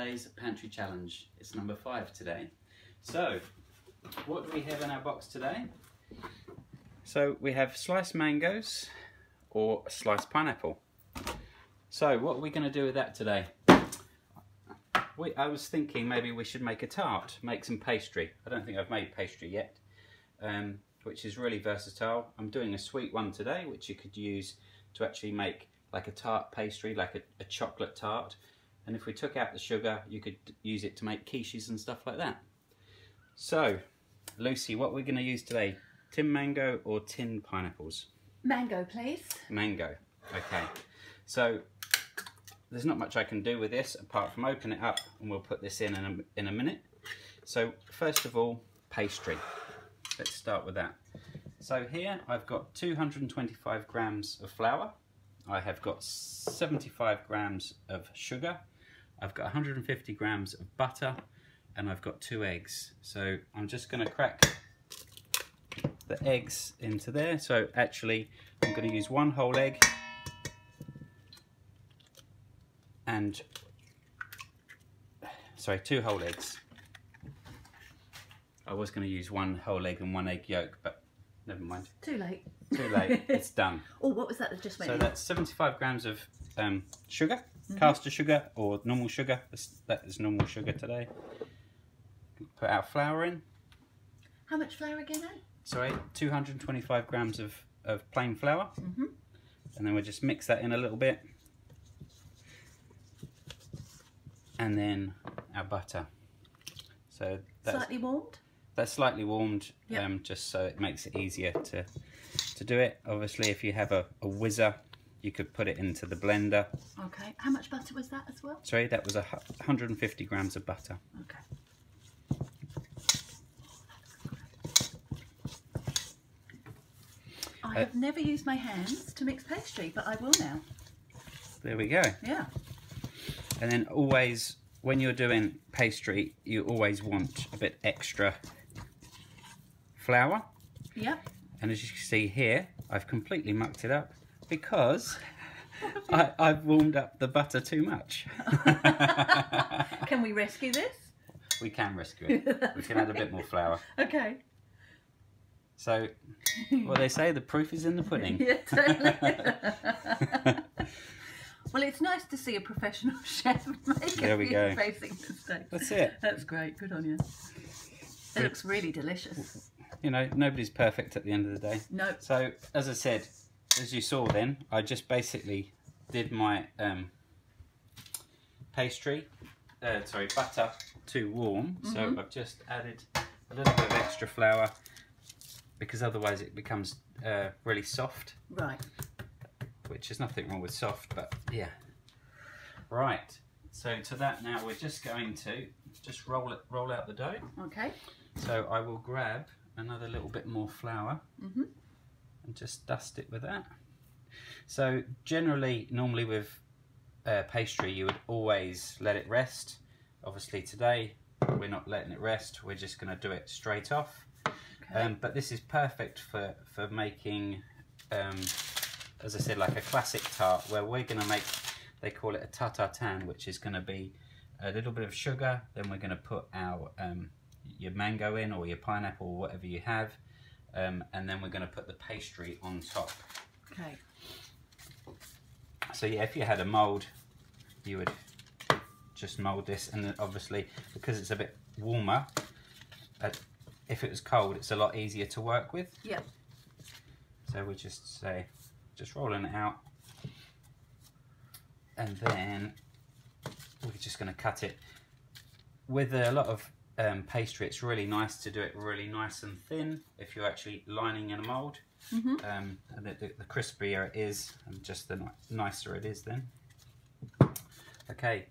today's Pantry Challenge. It's number 5 today. So, what do we have in our box today? So, we have sliced mangoes or sliced pineapple. So, what are we going to do with that today? I was thinking maybe we should make a tart, make some pastry. I don't think I've made pastry yet, which is really versatile. I'm doing a sweet one today, which you could use to actually make like a tart pastry, like a chocolate tart. And if we took out the sugar, you could use it to make quiches and stuff like that. So, Lucy, what we're going to use today? Tin mango or tin pineapples? Mango, please. Mango. Okay. So, there's not much I can do with this apart from open it up, and we'll put this in a minute. So, first of all, pastry. Let's start with that. So here I've got 225 grams of flour. I have got 75 grams of sugar. I've got 150 grams of butter, and I've got 2 eggs. So I'm just going to crack the eggs into there. So actually I'm going to use 1 whole egg and 2 whole eggs. I was going to use 1 whole egg and 1 egg yolk, but never mind. Too late. Too late. It's done. Oh, what was that that just went in? So that's 75 grams of sugar, caster sugar or normal sugar. That is normal sugar today. Put our flour in. How much flour again, Anne? Sorry, 225 grams of plain flour. And then we'll just mix that in a little bit. And then our butter. So that's slightly warmed? That's slightly warmed, yep. Just so it makes it easier to do it. Obviously, if you have a whizzer, you could put it into the blender. Okay. How much butter was that as well? Sorry, that was 150 grams of butter. Okay. I have never used my hands to mix pastry, but I will now. There we go. Yeah. And then always, when you're doing pastry, you always want a bit extra flour. Yep. And as you can see here, I've completely mucked it up because I've warmed up the butter too much. Can we rescue this? We can rescue it. We can add a bit more flour. Okay. So, what they say, the proof is in the pudding. Yeah, totally. Well, it's nice to see a professional chef making facing mistakes. That's it. That's great. Good on you. It looks really delicious. You know, nobody's perfect at the end of the day. No. So, as I said, as you saw then, I just basically did my butter to warm. So I've just added a little bit of extra flour because otherwise it becomes really soft. Right. Which is nothing wrong with soft, but yeah. Right. So to that now we're just going to just roll out the dough. Okay. So I will grab another little bit more flour and just dust it with that. So generally, normally with pastry, you would always let it rest. Obviously today we're not letting it rest. We're just going to do it straight off. Okay. But this is perfect for making, as I said, like a classic tart where we're going to make, they call it a tartare, which is going to be a little bit of sugar. Then we're going to put our your mango in, or your pineapple, or whatever you have, and then we're going to put the pastry on top. Okay. So yeah, if you had a mould, you would just mould this, and then obviously because it's a bit warmer, if it was cold, it's a lot easier to work with. Yeah. So we just rolling it out, and then we're just going to cut it. With a lot of pastry, it's really nice to do it really nice and thin if you're actually lining in a mould. And the crispier it is, and just the nicer it is then. Okay,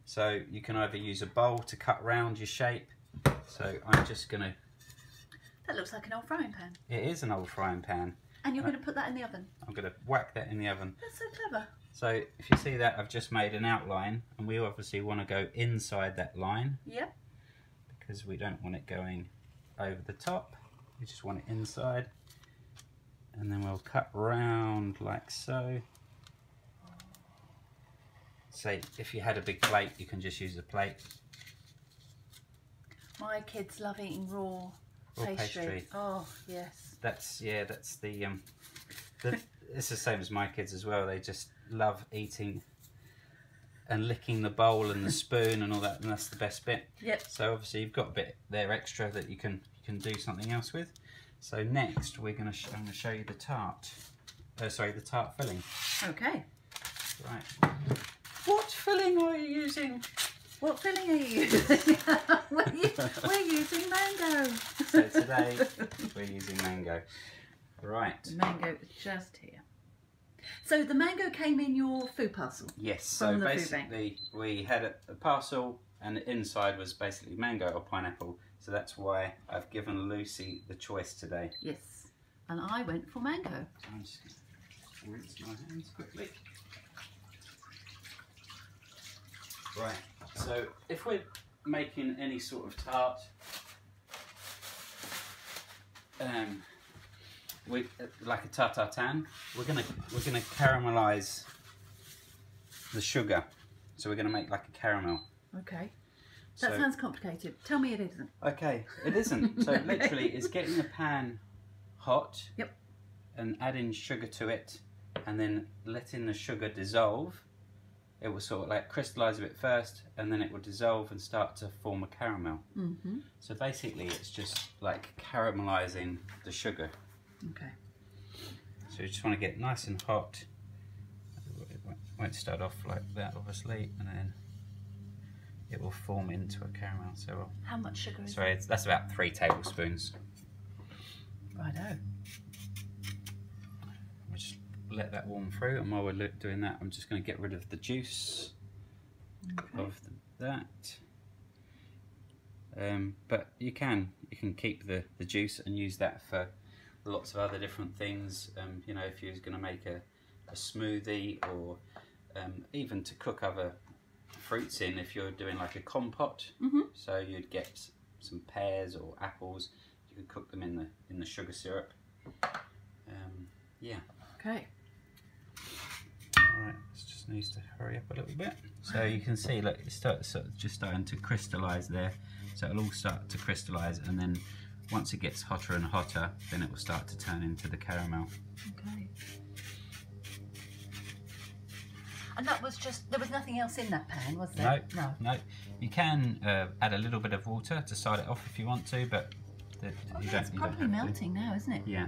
so you can either use a bowl to cut round your shape. So I'm just going to... That looks like an old frying pan. It is an old frying pan. And you're going to put that in the oven? I'm going to whack that in the oven. That's so clever. So if you see that, I've just made an outline, and we obviously want to go inside that line. Yep. Because we don't want it going over the top. We just want it inside. And then we'll cut round like so. say if you had a big plate, you can just use a plate. My kids love eating raw pastry. Oh yes. That's the it's the same as my kids as well. They just love eating and licking the bowl and the spoon and all that, and that's the best bit. Yep. So obviously you've got a bit there extra that you can do something else with. So next I'm going to show you the tart. Sorry, the tart filling. Okay. Right. What filling are you using? What filling are you using? We're using mango. So today we're using mango. Right. The mango is just here. So the mango came in your food parcel? Yes, so basically we had a parcel and the inside was basically mango or pineapple. So that's why I've given Lucy the choice today. Yes, and I went for mango. So I'm just going to rinse my hands quickly. Right, so if we're making any sort of tart, like a tartartan, we're gonna caramelise the sugar. So we're gonna make like a caramel. Okay. That sounds complicated. Tell me it isn't. Okay, it isn't. So literally, it's getting the pan hot. Yep. And adding sugar to it, and then letting the sugar dissolve. It will sort of like crystallise a bit first, and then it will dissolve and start to form a caramel. Mm-hmm. So basically, it's just like caramelising the sugar. Okay. So you just want to get nice and hot. It won't start off like that, obviously, and then it will form into a caramel. So how much sugar is sorry, that's about 3 tablespoons. Righto. We'll just let that warm through, and while we're doing that, I'm just going to get rid of the juice of that. But you can keep the juice and use that for lots of other different things. You know, if you're going to make a smoothie, or even to cook other fruits in, if you're doing like a compote. Mm-hmm. So you'd get some pears or apples, you could cook them in the sugar syrup. Yeah. Okay. Alright, this just needs to hurry up a little bit. So you can see, look, it's just starting to crystallise there. So it'll all start to crystallise, and then once it gets hotter and hotter, then it will start to turn into the caramel. Okay. And that was just, there was nothing else in that pan, was there? No. You can add a little bit of water to side it off if you want to, but it's probably melting now, isn't it? Yeah.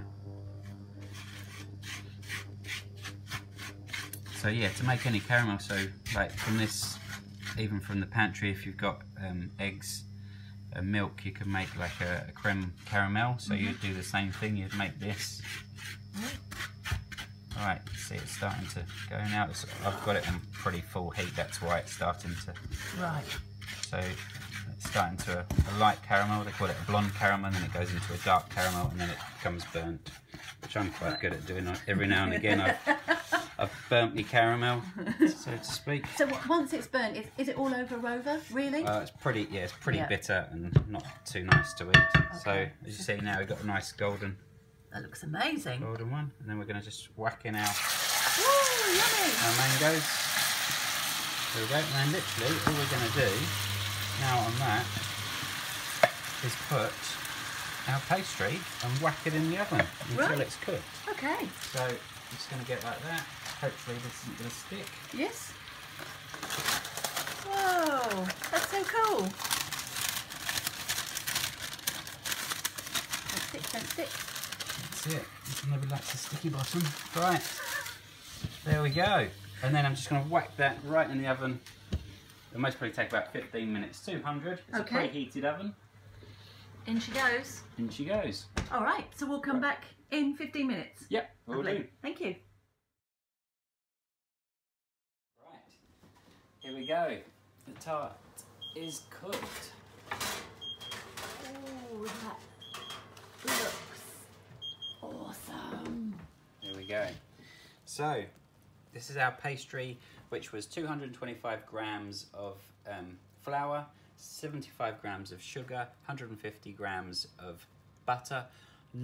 So yeah, to make any caramel, so like from this, even from the pantry, if you've got eggs and milk, you can make like a creme caramel. So you'd do the same thing, you'd make this. Alright, see it's starting to go now. I've got it on pretty full heat, that's why it's starting to... Right. So it's starting to a light caramel, they call it a blonde caramel, and then it goes into a dark caramel, and then it becomes burnt, which I'm quite good at doing every now and again. I've burnt my caramel, so to speak. So once it's burnt, is it all over, really? It's pretty bitter and not too nice to eat. Okay. So as you see now, we've got a nice golden... That looks amazing. Golden one, and then we're going to just whack in our mangoes. There we go, and then literally all we're going to do now on that is put our pastry and whack it in the oven until it's cooked. Okay. So I'm just going to get like that. Hopefully this isn't going to stick. Yes. Whoa, that's so cool. Don't stick. That's it. Nobody likes a sticky bottom. Right. There we go. And then I'm just going to whack that right in the oven. It'll most probably take about 15 minutes. 200. It's a preheated oven. In she goes. In she goes. All right. So we'll come back in 15 minutes. Yep. We'll do. Thank you. Right. Here we go. The tart is cooked. Oh, that looks awesome. There we go. So, this is our pastry, which was 225 grams of flour, 75 grams of sugar, 150 grams of butter,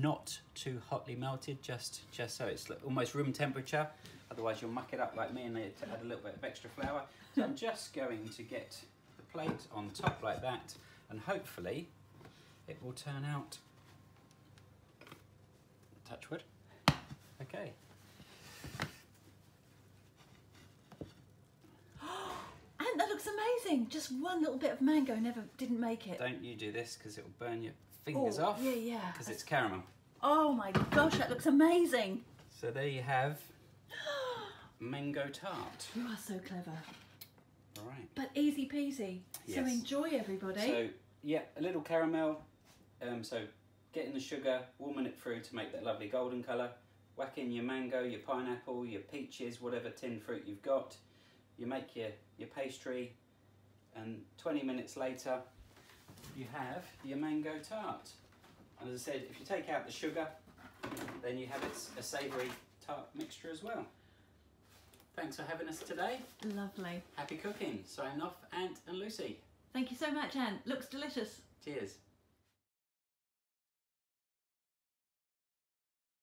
not too hotly melted, just so it's almost room temperature. Otherwise you'll muck it up like me and need to add a little bit of extra flour. So I'm just going to get the plate on top like that, and hopefully it will turn out, touch wood. Okay. And that looks amazing. Just one little bit of mango didn't make it. Don't you do this because it will burn your fingers off. Yeah. Because it's caramel. Oh my gosh, that looks amazing. So there you have mango tart. You are so clever. All right. But easy peasy. Yes. So enjoy, everybody. So yeah, a little caramel. So getting the sugar, warming it through to make that lovely golden colour. Whack in your mango, your pineapple, your peaches, whatever tinned fruit you've got. You make your pastry, and 20 minutes later you have your mango tart. And as I said, if you take out the sugar, then you have a savoury tart mixture as well. Thanks for having us today. Lovely. Happy cooking. Signing off, Ant and Lucy. Thank you so much, Ant. Looks delicious. Cheers.